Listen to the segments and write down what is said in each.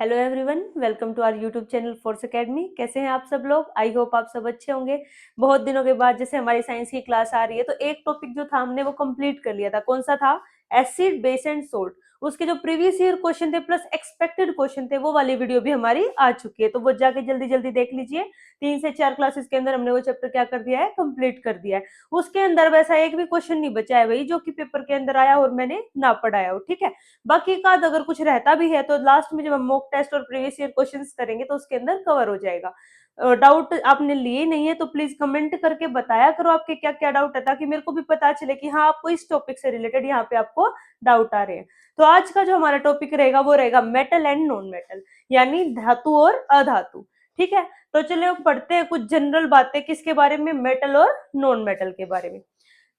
Hello everyone, welcome to our YouTube channel Force Academy. कैसे हैं आप सब लोग? आई होप आप सब अच्छे होंगे। बहुत दिनों के बाद जैसे हमारी साइंस की क्लास आ रही है तो एक टॉपिक जो था हमने वो कंप्लीट कर लिया था। कौन सा था? Acid, base and salt. उसके जो प्रीवियस ईयर क्वेश्चन थे प्लस एक्सपेक्टेड क्वेश्चन थे वो वाली वीडियो भी हमारी आ चुकी है, तो वो जाके जल्दी जल्दी देख लीजिए। 3 से 4 क्लासेस के अंदर हमने वो चैप्टर क्या कर दिया है, कंप्लीट कर दिया है। उसके अंदर वैसा एक भी क्वेश्चन नहीं बचा है भाई जो कि पेपर के अंदर आया और मैंने ना पढ़ाया हो, ठीक है। बाकी का अगर कुछ रहता भी है तो लास्ट में जब हम मॉक टेस्ट और प्रीवियस ईयर क्वेश्चंस करेंगे तो उसके अंदर कवर हो जाएगा। डाउट आपने लिए नहीं है तो प्लीज कमेंट करके बताया करो आपके क्या क्या डाउट है, ताकि मेरे को भी पता चले कि हाँ आपको इस टॉपिक से रिलेटेड यहाँ पे आपको डाउट आ रहे हैं। तो आज का जो हमारा टॉपिक रहेगा वो रहेगा मेटल एंड नॉन मेटल, यानी धातु और अधातु। ठीक है, तो चलिए हम पढ़ते हैं कुछ जनरल बातें किसके बारे में, मेटल और नॉन मेटल के बारे में।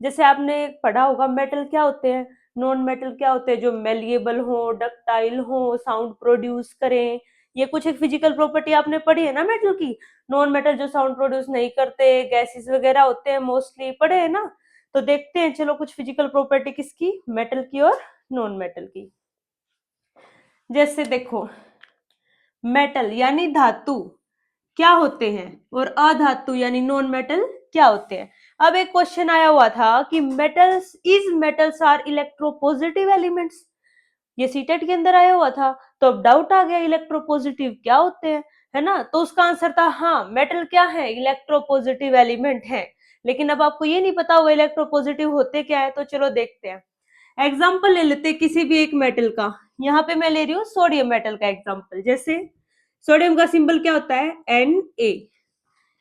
जैसे आपने पढ़ा होगा मेटल क्या होते हैं, नॉन मेटल क्या होते हैं, जो मेलिएबल हो, डक्टाइल हो, साउंड प्रोड्यूस करें। ये कुछ एक फिजिकल प्रॉपर्टी आपने पढ़ी है ना मेटल की। नॉन मेटल जो साउंड प्रोड्यूस नहीं करते, गैसेस वगैरह होते हैं, मोस्टली पढ़े हैं ना। तो देखते हैं चलो कुछ फिजिकल प्रॉपर्टी किसकी, मेटल की और नॉन मेटल की। जैसे देखो, मेटल यानी धातु क्या होते हैं और अधातु यानी नॉन मेटल क्या होते हैं। अब एक क्वेश्चन आया हुआ था कि मेटल्स आर इलेक्ट्रोपॉजिटिव एलिमेंट्स, ये सीटेट के अंदर आया हुआ था। तो अब डाउट आ गया इलेक्ट्रोपॉजिटिव क्या होते हैं, है ना। तो उसका आंसर था हाँ, मेटल क्या है, इलेक्ट्रोपॉजिटिव एलिमेंट है। लेकिन अब आपको ये नहीं पता होगा इलेक्ट्रोपॉजिटिव होते क्या है, तो चलो देखते हैं। एग्जाम्पल ले लेते हैं किसी भी एक मेटल का। यहाँ पे मैं ले रही हूँ सोडियम मेटल का एग्जाम्पल। जैसे सोडियम का सिंबल क्या होता है, Na।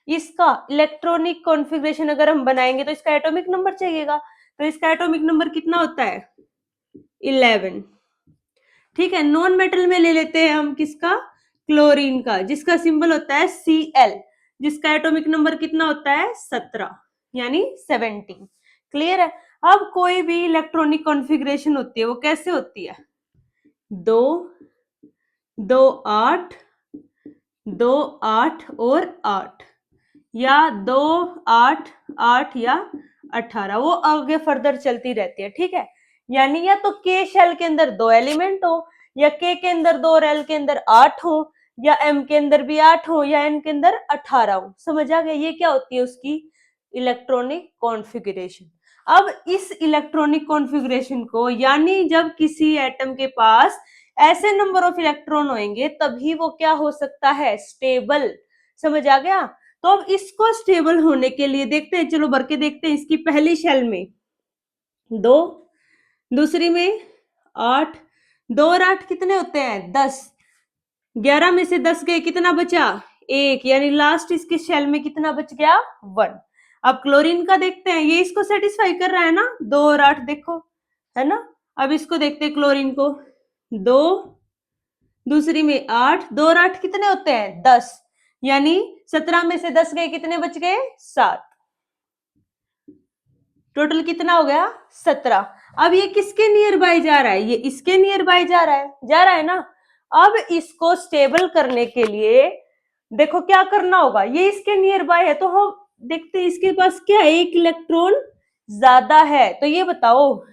इसका इलेक्ट्रॉनिक कॉन्फ़िगरेशन अगर हम बनाएंगे तो इसका एटॉमिक नंबर चाहिएगा, तो इसका एटॉमिक नंबर कितना होता है, 11। ठीक है, नॉन मेटल में ले लेते हैं हम किसका, क्लोरीन का, जिसका सिंबल होता है Cl, जिसका एटॉमिक नंबर कितना होता है 17, यानी 17। क्लियर है। अब कोई भी इलेक्ट्रॉनिक कॉन्फ़िगरेशन होती है वो कैसे होती है, 2 2 8 2 8 और 8, या 2 8 8 या 18, वो आगे फर्दर चलती रहती है। ठीक है, यानी या तो के शेल के अंदर 2 एलिमेंट हो, या के अंदर 2 और एल के अंदर 8 हो, या एम के अंदर भी 8 हो, या एन के अंदर 18 हो। समझ आ गया, ये क्या होती है उसकी इलेक्ट्रॉनिक कॉन्फ़िगरेशन। अब इस इलेक्ट्रॉनिक कॉन्फ़िगरेशन को, यानी जब किसी एटम के पास ऐसे नंबर ऑफ इलेक्ट्रॉन होंगे तभी वो क्या हो सकता है, स्टेबल। समझ आ गया। तो अब इसको स्टेबल होने के लिए देखते हैं, चलो भर के देखते हैं। इसकी पहली शेल में 2, दूसरी में 8, 2 और 8 कितने होते हैं, 10। 11 में से 10 गए, कितना बचा, 1, यानी लास्ट इसके शेल में कितना बच गया, 1। अब क्लोरीन का देखते हैं, ये इसको सेटिस्फाई कर रहा है ना, 2 और 8 देखो, है ना। अब इसको देखते हैं क्लोरीन को, 2, दूसरी में 8, 2 और 8 कितने होते हैं, 10, यानी 17 में से 10 गए, कितने बच गए, 7। टोटल कितना हो गया, 17। अब ये किसके नियर बाय जा रहा है, ये इसके नियर बाय जा रहा है ना। अब इसको स्टेबल करने के लिए देखो क्या करना होगा, ये इसके नियर बाय है तो हम देखते हैं इसके पास क्या है, 1 इलेक्ट्रॉन ज्यादा है। तो ये बताओ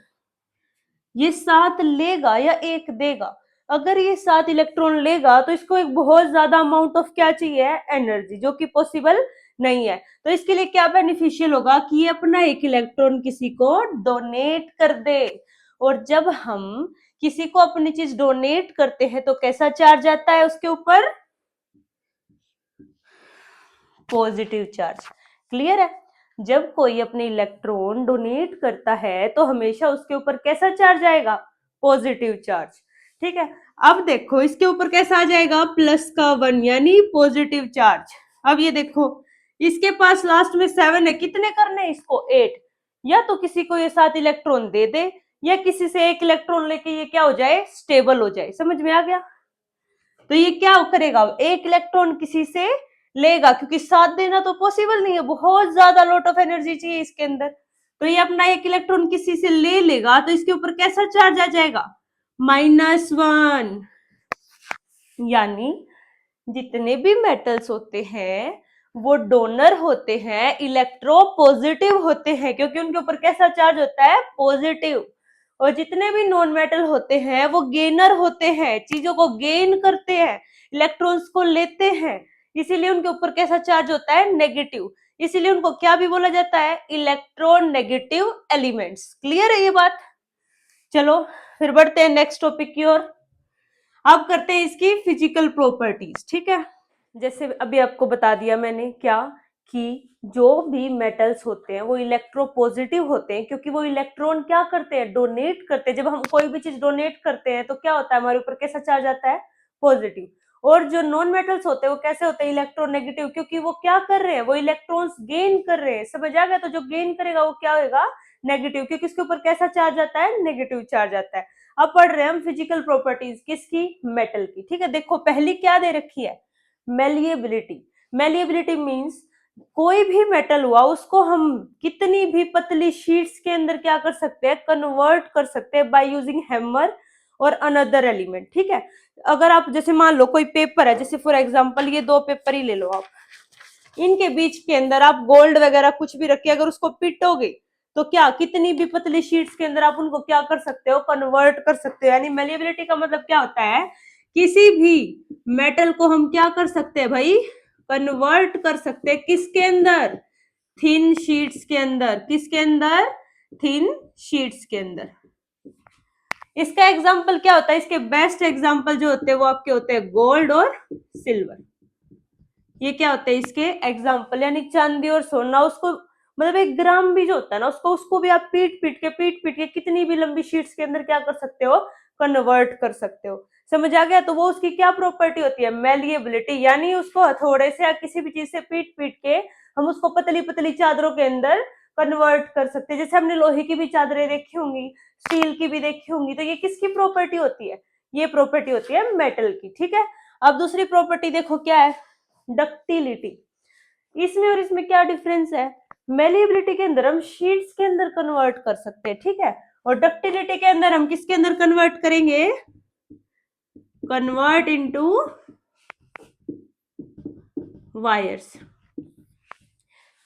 ये 7 लेगा या 1 देगा। अगर ये 7 इलेक्ट्रॉन लेगा तो इसको एक बहुत ज्यादा अमाउंट ऑफ क्या चाहिए, एनर्जी, जो कि पॉसिबल नहीं है। तो इसके लिए क्या बेनिफिशियल होगा कि ये अपना 1 इलेक्ट्रॉन किसी को डोनेट कर दे। और जब हम किसी को अपनी चीज डोनेट करते हैं तो कैसा चार्ज आता है उसके ऊपर, पॉजिटिव चार्ज। क्लियर है। जब कोई अपने इलेक्ट्रॉन डोनेट करता है तो हमेशा उसके ऊपर कैसा चार्ज आएगा, पॉजिटिव चार्ज। ठीक है, अब देखो इसके ऊपर कैसा आ जाएगा, प्लस का 1, यानी पॉजिटिव चार्ज। अब ये देखो इसके पास लास्ट में 7 है, कितने करने हैं इसको, 8। या तो किसी को ये 7 इलेक्ट्रॉन दे दे, या किसी से 1 इलेक्ट्रॉन लेके ये क्या हो जाए, स्टेबल हो जाए। समझ में आ गया। तो ये क्या करेगा, 1 इलेक्ट्रॉन किसी से लेगा, क्योंकि 7 देना तो पॉसिबल नहीं है, बहुत ज्यादा लॉट ऑफ एनर्जी चाहिए इसके अंदर। तो ये अपना 1 इलेक्ट्रॉन किसी से ले लेगा तो इसके ऊपर कैसा चार्ज आ जाएगा, -1। यानी जितने भी मेटल्स होते हैं वो डोनर होते हैं, इलेक्ट्रोपॉजिटिव होते हैं, क्योंकि उनके ऊपर कैसा चार्ज होता है, पॉजिटिव। और जितने भी नॉन मेटल होते हैं वो गेनर होते हैं, चीजों को गेन करते हैं, इलेक्ट्रॉन्स को लेते हैं, इसीलिए उनके ऊपर कैसा चार्ज होता है, नेगेटिव। इसीलिए उनको क्या भी बोला जाता है, इलेक्ट्रॉन नेगेटिव एलिमेंट्स। क्लियर है ये बात? चलो फिर बढ़ते हैं नेक्स्ट टॉपिक की ओर। अब करते हैं इसकी फिजिकल प्रॉपर्टीज। ठीक है, जैसे अभी आपको बता दिया मैंने क्या, कि जो भी मेटल्स होते हैं वो इलेक्ट्रोपॉजिटिव होते हैं, क्योंकि वो इलेक्ट्रॉन क्या करते हैं, डोनेट करते हैं। जब हम कोई भी चीज डोनेट करते हैं तो क्या होता है, हमारे ऊपर कैसा चार्ज आता है, पॉजिटिव। और जो नॉन मेटल्स होते हैं वो कैसे होते हैं, इलेक्ट्रोनेगेटिव, क्योंकि वो क्या कर रहे हैं, वो इलेक्ट्रॉन्स गेन कर रहे हैं। समझ आ गया? तो जो गेन करेगा वो क्या होगा, नेगेटिव, क्योंकि उसके ऊपर कैसा चार्ज आता है, नेगेटिव चार्ज आता है। अब पढ़ रहे हैं हम फिजिकल प्रॉपर्टीज किसकी, मेटल की। ठीक है, देखो पहली क्या दे रखी है, मेलिएबिलिटी। मेलिएबिलिटी मींस कोई भी मेटल हुआ उसको हम कितनी भी पतली शीट्स के अंदर क्या कर सकते हैं, कन्वर्ट कर सकते हैं बाय यूजिंग हैमर और अनदर एलिमेंट। ठीक है, अगर आप जैसे मान लो कोई पेपर है, जैसे फॉर एग्जांपल ये दो पेपर ही ले लो आप, इनके बीच के अंदर आप गोल्ड वगैरह कुछ भी रखिए, अगर उसको पीटोगे तो क्या कितनी भी पतली शीट्स के अंदर आप उनको क्या कर सकते हो, कन्वर्ट कर सकते हो। यानी मेलिएबिलिटी का मतलब क्या होता है, किसी भी मेटल को हम क्या कर सकते हैं भाई, कन्वर्ट कर सकते हैं, किसके अंदर, थिन शीट्स के अंदर। किसके अंदर, थिन शीट्स के अंदर। इसका एग्जाम्पल क्या होता है, इसके बेस्ट एग्जाम्पल जो होते हैं वो आपके होते हैं गोल्ड और सिल्वर। ये क्या होते हैं इसके एग्जाम्पल, यानी चांदी और सोना। उसको मतलब 1 ग्राम भी जो होता है ना, उसको भी आप पीट पीट के कितनी भी लंबी शीट्स के अंदर क्या कर सकते हो, कन्वर्ट कर सकते हो। समझ आ गया? तो वो उसकी क्या प्रॉपर्टी होती है, मेलिएबिलिटी। यानी उसको हथौड़े से या किसी भी चीज से पीट पीट के हम उसको पतली पतली चादरों के अंदर कन्वर्ट कर सकते हैं। जैसे हमने लोहे की भी चादरें देखी होंगी, स्टील की भी देखी होंगी, तो ये किसकी प्रॉपर्टी होती है, ये प्रॉपर्टी होती है मेटल की। ठीक है, अब दूसरी प्रॉपर्टी देखो क्या है, डक्टिलिटी। इसमें और इसमें क्या डिफरेंस है, मेलिएबिलिटी के अंदर हम शीट्स के अंदर कन्वर्ट कर सकते हैं, ठीक है, और डक्टिलिटी के अंदर हम किसके अंदर कन्वर्ट करेंगे, कन्वर्ट इनटू वायर्स।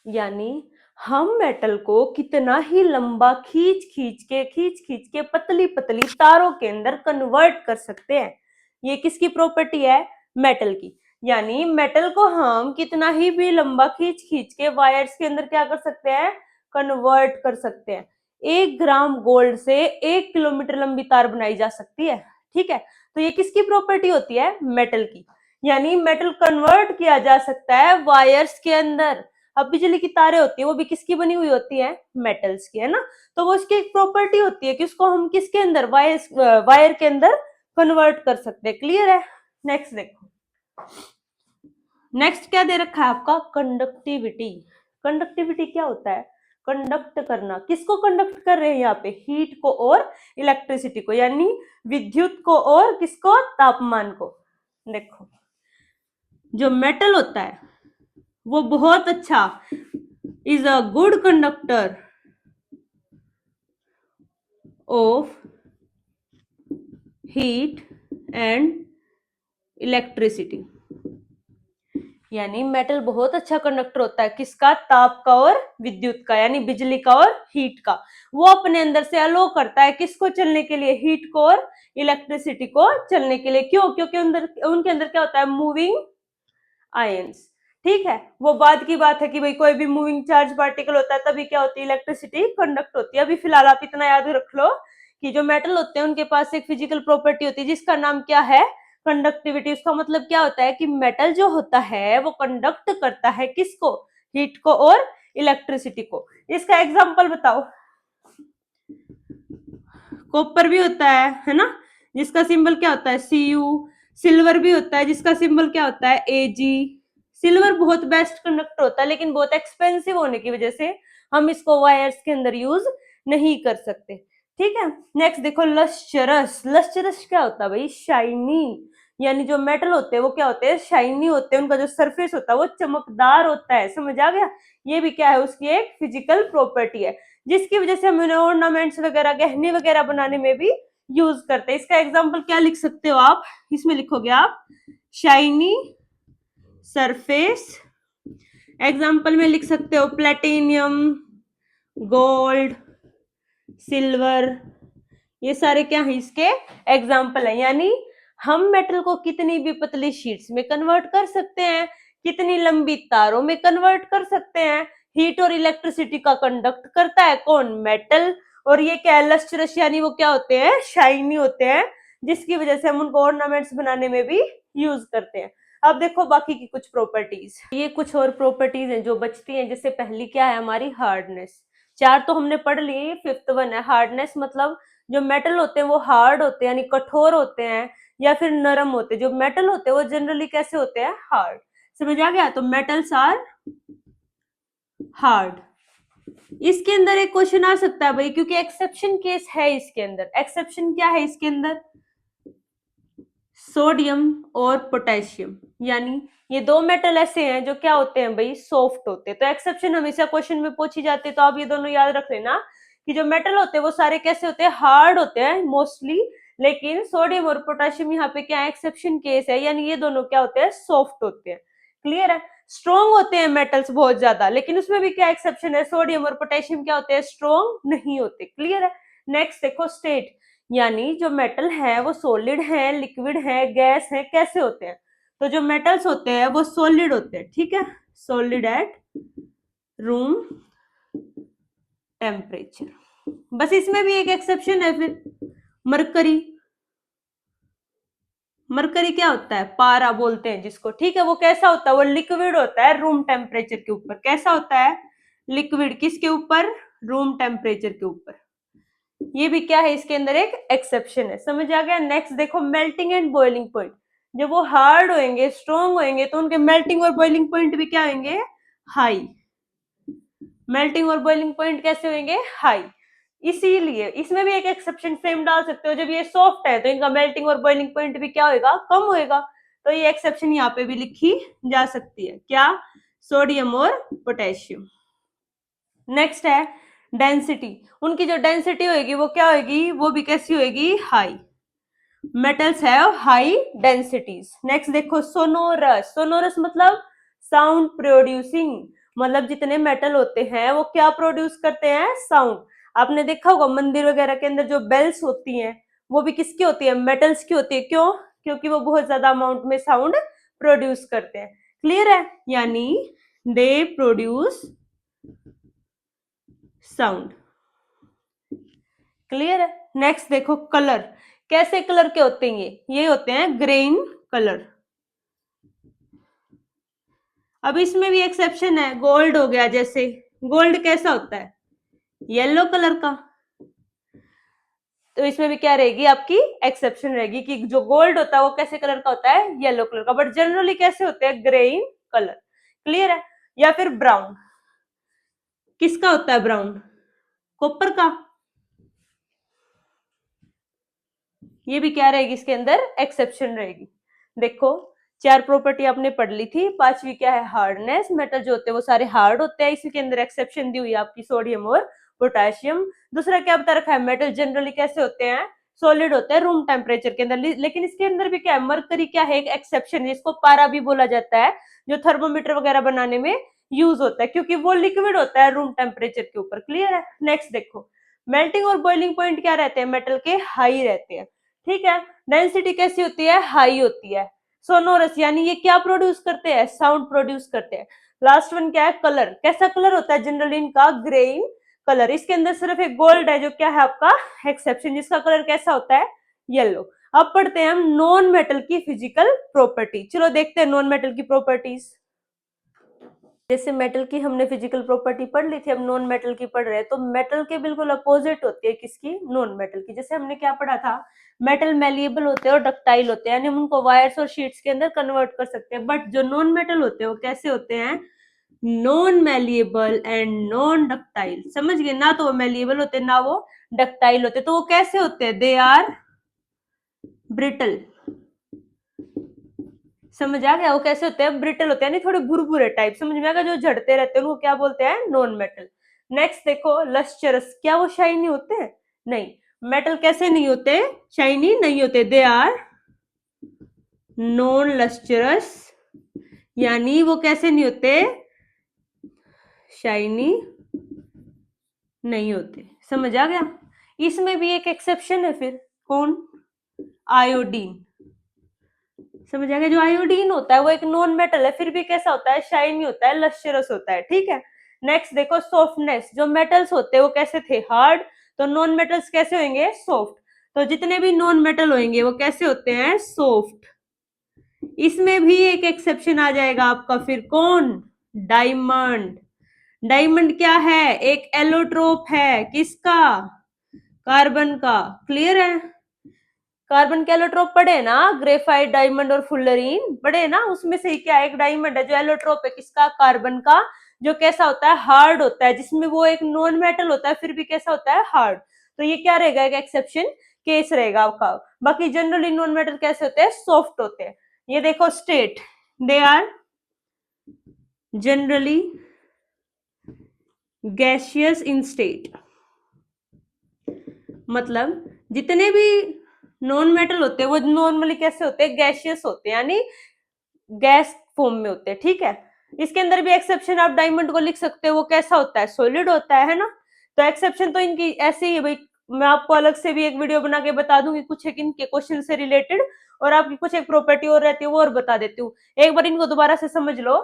यानी हम मेटल को कितना ही लंबा खींच खींच के पतली पतली तारों के अंदर कन्वर्ट कर सकते हैं। ये किसकी प्रॉपर्टी है, मेटल की। यानी मेटल को हम कितना ही भी लंबा खींच के वायर्स के अंदर क्या कर सकते हैं, कन्वर्ट कर सकते हैं। 1 ग्राम गोल्ड से 1 किलोमीटर लंबी तार बनाई जा सकती है। ठीक है, तो ये किसकी प्रॉपर्टी होती है, मेटल की। यानी मेटल कन्वर्ट किया जा सकता है वायर्स के अंदर। अब बिजली की तारें होती है वो भी किसकी बनी हुई होती है, मेटल्स की, है ना। तो वो उसकी एक प्रॉपर्टी होती है कि उसको हम किसके अंदर, वायर के अंदर कन्वर्ट कर सकते हैं। क्लियर है? नेक्स्ट देखो, नेक्स्ट क्या दे रखा है आपका, कंडक्टिविटी। कंडक्टिविटी क्या होता है, कंडक्ट करना। किसको कंडक्ट कर रहे हैं यहाँ पे, हीट को और इलेक्ट्रिसिटी को, यानी विद्युत को और किसको, तापमान को। देखो जो मेटल होता है वो बहुत अच्छा, is a good conductor of heat and electricity. यानी मेटल बहुत अच्छा कंडक्टर होता है, किसका, ताप का और विद्युत का, यानी बिजली का और हीट का। वो अपने अंदर से अलो करता है किसको चलने के लिए, हीट को और इलेक्ट्रिसिटी को चलने के लिए। क्यों, क्योंकि उनके अंदर क्या होता है, मूविंग आयंस। ठीक है, वो बाद की बात है कि भाई कोई भी मूविंग चार्ज पार्टिकल होता है तभी क्या होती है, इलेक्ट्रिसिटी कंडक्ट होती है। अभी फिलहाल आप इतना याद रख लो कि जो मेटल होते हैं उनके पास एक फिजिकल प्रॉपर्टी होती है जिसका नाम क्या है, कंडक्टिविटी। उसका मतलब क्या होता है कि मेटल जो होता है वो कंडक्ट करता है किसको, हीट को और इलेक्ट्रिसिटी को। इसका एग्जांपल बताओ, कॉपर भी होता है ना, जिसका सिंबल क्या होता है, Cu। सिल्वर भी होता है जिसका सिंबल क्या होता है, Ag। सिल्वर बहुत बेस्ट कंडक्टर होता है, लेकिन बहुत एक्सपेंसिव होने की वजह से हम इसको वायर्स के अंदर यूज नहीं कर सकते। ठीक है, नेक्स्ट देखो, लस्चरस। लस्चरस क्या होता है भाई, शाइनी। यानी जो मेटल होते हैं वो क्या होते हैं, शाइनी होते हैं, उनका जो सरफेस होता है वो चमकदार होता है। समझ आ गया? ये भी क्या है, उसकी एक फिजिकल प्रॉपर्टी है, जिसकी वजह से हम उन्हें ऑर्नामेंट्स वगैरह, गहने वगैरह बनाने में भी यूज करते हैं। इसका एग्जांपल क्या लिख सकते हो आप, इसमें लिखोगे आप शाइनी सरफेस। एग्जांपल में लिख सकते हो प्लेटिनियम, गोल्ड, सिल्वर, ये सारे क्या है इसके एग्जाम्पल है। यानी हम मेटल को कितनी भी पतली शीट्स में कन्वर्ट कर सकते हैं, कितनी लंबी तारों में कन्वर्ट कर सकते हैं। हीट और इलेक्ट्रिसिटी का कंडक्ट करता है कौन? मेटल। और ये क्या है? लस्ट्रस, यानी वो क्या होते हैं? शाइनी होते हैं, जिसकी वजह से हम उनको ऑर्नामेंट्स बनाने में भी यूज करते हैं। अब देखो बाकी की कुछ प्रॉपर्टीज, ये कुछ और प्रॉपर्टीज हैं जो बचती हैं। जैसे पहली क्या है हमारी? हार्डनेस। चार तो हमने पढ़ लिए, फिफ्थ वन है हार्डनेस। मतलब जो मेटल होते हैं वो हार्ड होते हैं, यानी कठोर होते हैं, या फिर नरम होते हैं। जो मेटल होते हैं वो जनरली कैसे होते हैं? हार्ड। समझ आ गया? तो मेटल्स आर हार्ड। इसके अंदर एक क्वेश्चन आ सकता है भाई, क्योंकि एक्सेप्शन केस है इसके अंदर। एक्सेप्शन क्या है इसके अंदर? सोडियम और पोटेशियम। यानी ये दो मेटल ऐसे हैं जो क्या होते हैं भाई? सॉफ्ट होते हैं। तो एक्सेप्शन हमेशा क्वेश्चन में पूछी जाती है, तो आप ये दोनों याद रख लेना कि जो मेटल होते हैं वो सारे कैसे होते हैं? हार्ड होते हैं मोस्टली। लेकिन सोडियम और पोटेशियम यहाँ पे क्या है? एक्सेप्शन केस है, यानी ये दोनों क्या होते हैं? सॉफ्ट होते हैं। क्लियर है? स्ट्रॉन्ग होते हैं मेटल्स बहुत ज्यादा, लेकिन उसमें भी क्या एक्सेप्शन है? सोडियम और पोटेशियम क्या होते हैं? स्ट्रॉन्ग नहीं होते। क्लियर है? नेक्स्ट देखो स्टेट, यानी जो मेटल है वो सॉलिड है, लिक्विड है, गैस है, कैसे होते हैं? तो जो मेटल्स होते हैं वो सॉलिड होते हैं। ठीक है? Solid at room temperature. बस इसमें भी एक एक्सेप्शन है फिर, मरकरी। मरकरी क्या होता है? पारा बोलते हैं जिसको। ठीक है? वो कैसा होता है? वो लिक्विड होता है रूम टेम्परेचर के ऊपर। कैसा होता है? लिक्विड। किसके ऊपर? रूम टेम्परेचर के ऊपर। ये भी क्या है? इसके अंदर एक एक्सेप्शन है। समझ आ गया? नेक्स्ट देखो मेल्टिंग एंड बॉइलिंग पॉइंट। जब वो हार्ड होंगे, स्ट्रॉन्ग होंगे, तो उनके मेल्टिंग और बॉइलिंग पॉइंट भी क्या होंगे? हाई। मेल्टिंग और बॉइलिंग पॉइंट कैसे होंगे? हाई। इसीलिए इसमें भी एक एक्सेप्शन सेम डाल सकते हो, जब ये सॉफ्ट है तो इनका मेल्टिंग और बॉइलिंग पॉइंट भी क्या होगा? कम होएगा। तो ये एक्सेप्शन यहाँ पे भी लिखी जा सकती है। क्या? सोडियम और पोटेशियम। नेक्स्ट है डेंसिटी। उनकी जो डेंसिटी होगी वो क्या होगी? वो भी कैसी होगी? High. Metals have high densities. Next देखो सोनोरस। सोनोरस मतलब साउंड प्रोड्यूसिंग। मतलब जितने मेटल होते हैं वो क्या प्रोड्यूस करते हैं? साउंड। आपने देखा होगा मंदिर वगैरह के अंदर जो बेल्स होती हैं वो भी किसकी होती है? मेटल्स की होती है। क्यों? क्योंकि वो बहुत ज्यादा अमाउंट में साउंड प्रोड्यूस करते हैं। क्लियर है? यानी दे प्रोड्यूस साउंड। क्लियर है? नेक्स्ट देखो कलर। कैसे कलर के होते हैं? ये होते हैं ग्रेन कलर। अब इसमें भी एक्सेप्शन है। गोल्ड हो गया, जैसे गोल्ड कैसा होता है? येलो कलर का। तो इसमें भी क्या रहेगी? आपकी एक्सेप्शन रहेगी कि जो गोल्ड होता है वो कैसे कलर का होता है? येलो कलर का। बट जनरली कैसे होते हैं? Green colour. क्लियर है? या फिर ब्राउन। किसका होता है ब्राउन? कॉपर का। ये भी क्या रहेगी? इसके अंदर एक्सेप्शन रहेगी। देखो चार प्रॉपर्टी आपने पढ़ ली थी। पांचवी क्या है? हार्डनेस। मेटल जो होते हैं वो सारे हार्ड होते हैं, इसी के अंदर एक्सेप्शन दी हुई है आपकी सोडियम और पोटेशियम। दूसरा क्या बता रखा है? मेटल जनरली कैसे होते हैं? सॉलिड होते हैं रूम टेम्परेचर के अंदर। लेकिन इसके अंदर भी क्या है? मरकरी क्या है? एक एक्सेप्शन, जिसको पारा भी बोला जाता है, जो थर्मोमीटर वगैरह बनाने में यूज होता है, क्योंकि वो लिक्विड होता है रूम टेम्परेचर के ऊपर। क्लियर है? नेक्स्ट देखो मेल्टिंग और बॉइलिंग पॉइंट क्या रहते हैं? मेटल के हाई रहते हैं। ठीक है? डेंसिटी कैसी होती है? हाई होती है। सोनोरस, यानी ये क्या प्रोड्यूस करते हैं? साउंड प्रोड्यूस करते हैं। लास्ट वन क्या है? कलर। कैसा कलर होता है जनरली इनका? Green colour. इसके अंदर सिर्फ एक गोल्ड है जो क्या है आपका एक्सेप्शन, जिसका कलर कैसा होता है? येलो। अब पढ़ते हैं हम नॉन मेटल की फिजिकल प्रॉपर्टी। चलो देखते हैं नॉन मेटल की प्रॉपर्टीज। जैसे मेटल की हमने फिजिकल प्रॉपर्टी पढ़ ली थी, अब नॉन मेटल की पढ़ रहे हैं। तो मेटल के बिल्कुल अपोजिट होती है किसकी? नॉन मेटल की। जैसे हमने क्या पढ़ा था? मेटल मेलिएबल होते हैं और डक्टाइल होते हैं, यानी हम उनको वायर्स और शीट्स के अंदर कन्वर्ट कर सकते हैं। बट जो नॉन मेटल होते हैं वो कैसे होते हैं? Non malleable and non ductile. समझ गए ना? तो वो मेलिएबल होते हैं ना वो डक्टाइल होते हैं। तो वो कैसे होते हैं? They are brittle. समझ आ गया? वो कैसे होते हैं? ब्रिटल होते हैं, यानी थोड़े भुरभुरे टाइप। समझ में आ गया? जो झड़ते रहते हैं उनको क्या बोलते हैं? Non metal. नेक्स्ट देखो लस्चरस। क्या वो शाइनी होते हैं? नहीं। मेटल कैसे नहीं होते? शाइनी नहीं होते। दे आर नॉन लस्चरस, यानी वो कैसे नहीं होते? शाइनी नहीं होते। समझ आ गया? इसमें भी एक एक्सेप्शन है फिर, कौन? आयोडीन। समझ आ गया? जो आयोडीन होता है वो एक नॉन मेटल है, फिर भी कैसा होता है? शाइनी होता है, लश्चरस होता है। ठीक है, नेक्स्ट देखो सॉफ्टनेस। जो मेटल्स होते हैं वो कैसे थे? हार्ड। तो नॉन मेटल्स कैसे होंगे? सॉफ्ट। तो जितने भी नॉन मेटल होंगे वो कैसे होते हैं? सॉफ्ट। इसमें भी एक एक्सेप्शन आ जाएगा आपका, फिर कौन? डायमंड। डायमंड क्या है? एक एलोट्रोप है, किसका? कार्बन का। क्लियर है? कार्बन के एलोट्रोप पढ़े ना, ग्रेफाइट, डायमंड और फुलरीन पढ़े ना, उसमें से क्या एक डायमंड है जो एलोट्रोप है, किसका? कार्बन का। जो कैसा होता है? हार्ड होता है, जिसमें वो एक नॉन मेटल होता है फिर भी कैसा होता है? हार्ड। तो ये क्या रहेगा? एक एक्सेप्शन केस रहेगा आपका। बाकी जनरली नॉन मेटल कैसे होते हैं? सॉफ्ट होते हैं। ये देखो state, they are generally gaseous in state. मतलब जितने भी नॉन मेटल होते हैं वो नॉर्मली कैसे होते हैं? गैसियस होते हैं, यानी गैस फॉर्म में होते हैं। ठीक है, इसके अंदर भी एक्सेप्शन आप डायमंड को लिख सकते हो, वो कैसा होता है? सॉलिड होता है ना। तो एक्सेप्शन तो इनकी ऐसे ही है भाई, मैं आपको अलग से भी एक वीडियो बना के बता दूंगी कुछ एक इनके क्वेश्चन से रिलेटेड, और आपकी कुछ एक प्रॉपर्टी और रहती है वो और बता देती हूँ। एक बार इनको दोबारा से समझ लो।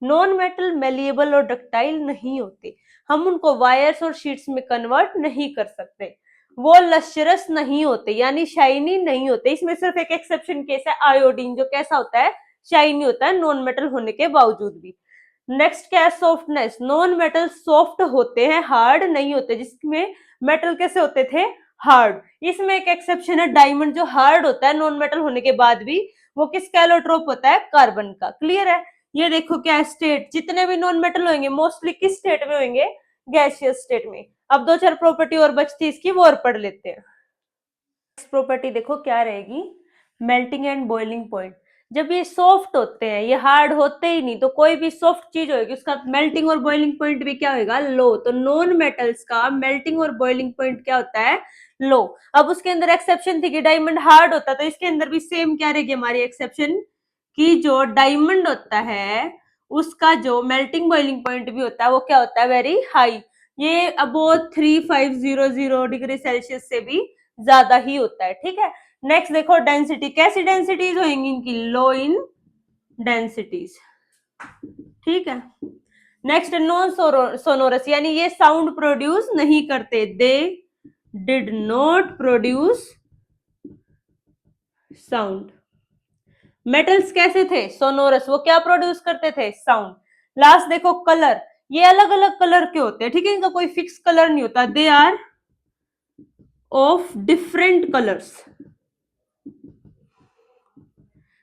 नॉन मेटल मेलिएबल और डक्टाइल नहीं होते, हम उनको वायर्स और शीट्स में कन्वर्ट नहीं कर सकते। वो लश्चरस नहीं होते, यानी शाइनी नहीं होते। इसमें सिर्फ एक एक्सेप्शन केस है, आयोडीन, जो कैसा होता है? शाइनी होता है, नॉन मेटल होने के बावजूद भी। नेक्स्ट क्या है? सॉफ्टनेस। नॉन मेटल सॉफ्ट होते हैं, हार्ड नहीं होते, जिसमें मेटल कैसे होते थे? हार्ड। इसमें एक एक्सेप्शन है डायमंड, जो हार्ड होता है नॉन मेटल होने के बाद भी, वो किसका एलोट्रोप होता है? कार्बन का। क्लियर है? ये देखो क्या स्टेट, जितने भी नॉन मेटल होंगे मोस्टली किस स्टेट में होंगे? गैसियस स्टेट में। अब दो चार प्रॉपर्टी और बचती है इसकी, वो और पढ़ लेते हैं। प्रॉपर्टी देखो क्या रहेगी? Melting and boiling point. जब ये सॉफ्ट होते हैं, ये हार्ड होते ही नहीं, तो कोई भी सॉफ्ट चीज होगी उसका मेल्टिंग और बॉइलिंग पॉइंट भी क्या होगा? लो। तो नॉन मेटल्स का मेल्टिंग और बॉइलिंग पॉइंट क्या होता है? लो। अब उसके अंदर एक्सेप्शन थी कि डायमंड हार्ड होता, तो इसके अंदर भी सेम क्या रहेगी हमारी एक्सेप्शन, कि जो डायमंड होता है उसका जो मेल्टिंग बॉइलिंग पॉइंट भी होता है वो क्या होता है? Very high. ये अबाउट 3500 डिग्री सेल्सियस से भी ज्यादा ही होता है। ठीक है, नेक्स्ट देखो डेंसिटी। कैसी डेंसिटीज होंगी इनकी? लो इन डेंसिटीज। ठीक है, नेक्स्ट नॉन सोनोरस, यानी ये साउंड प्रोड्यूस नहीं करते। They did not produce sound. Metals कैसे थे? सोनोरस, वो क्या प्रोड्यूस करते थे? साउंड। लास्ट देखो कलर, ये अलग अलग कलर के होते हैं। ठीक है, इनका कोई फिक्स कलर नहीं होता, they are of different colours.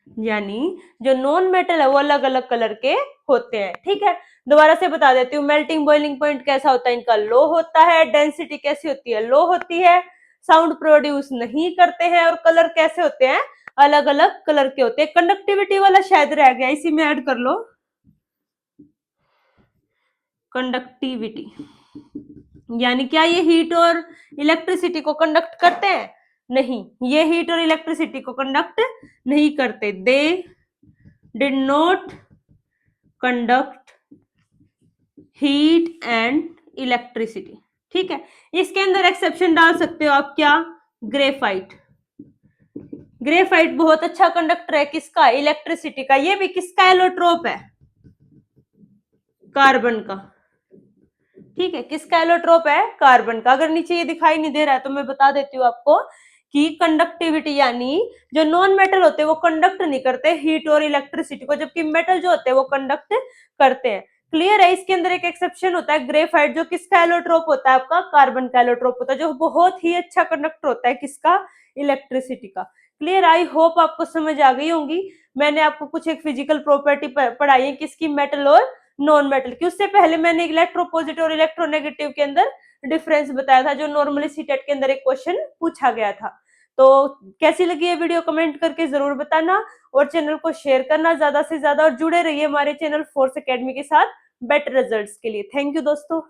यानी जो नॉन मेटल है वो अलग अलग कलर के होते हैं। ठीक है, दोबारा से बता देती हूँ। मेल्टिंग बॉइलिंग पॉइंट कैसा होता है? इनका लो होता है। डेंसिटी कैसी होती है? लो होती है। साउंड प्रोड्यूस नहीं करते हैं। और कलर कैसे होते हैं? अलग अलग कलर के होते हैं। कंडक्टिविटी वाला शायद रह गया, इसी में ऐड कर लो, कंडक्टिविटी। यानी क्या ये हीट और इलेक्ट्रिसिटी को कंडक्ट करते हैं? नहीं, ये हीट और इलेक्ट्रिसिटी को कंडक्ट नहीं करते। They did not conduct heat and electricity. ठीक है, इसके अंदर एक्सेप्शन डाल सकते हो आप, क्या? ग्रेफाइट। ग्रेफाइट बहुत अच्छा कंडक्टर है, किसका? इलेक्ट्रिसिटी का। ये भी किसका एलोट्रोप है? कार्बन का। ठीक है, किसका एलोट्रोप है? कार्बन का। अगर नीचे ये दिखाई नहीं दे रहा है तो मैं बता देती हूँ आपको कि कंडक्टिविटी, यानी जो नॉन मेटल होते हैं वो कंडक्ट नहीं करते हीट और इलेक्ट्रिसिटी को, जबकि मेटल जो होते हैं वो कंडक्ट करते हैं। क्लियर है? इसके अंदर एक एक्सेप्शन होता है ग्रेफाइट, जो किसका एलोट्रोप होता है? आपका कार्बन का एलोट्रोप होता है, जो बहुत ही अच्छा कंडक्टर होता है, किसका? इलेक्ट्रिसिटी का। क्लियर? आई होप आपको समझ आ गई होंगी। मैंने आपको कुछ एक फिजिकल प्रॉपर्टी पढ़ाई है, किसकी? मेटल और नॉन मेटल की। उससे पहले मैंने इलेक्ट्रोपॉजिटिव और इलेक्ट्रोनेगेटिव के अंदर डिफरेंस बताया था, जो नॉर्मली सीटेट के अंदर एक क्वेश्चन पूछा गया था। तो कैसी लगी ये वीडियो कमेंट करके जरूर बताना, और चैनल को शेयर करना ज्यादा से ज्यादा, और जुड़े रहिए हमारे चैनल फोर्स एकेडमी के साथ बेटर रिजल्ट्स के लिए। थैंक यू दोस्तों।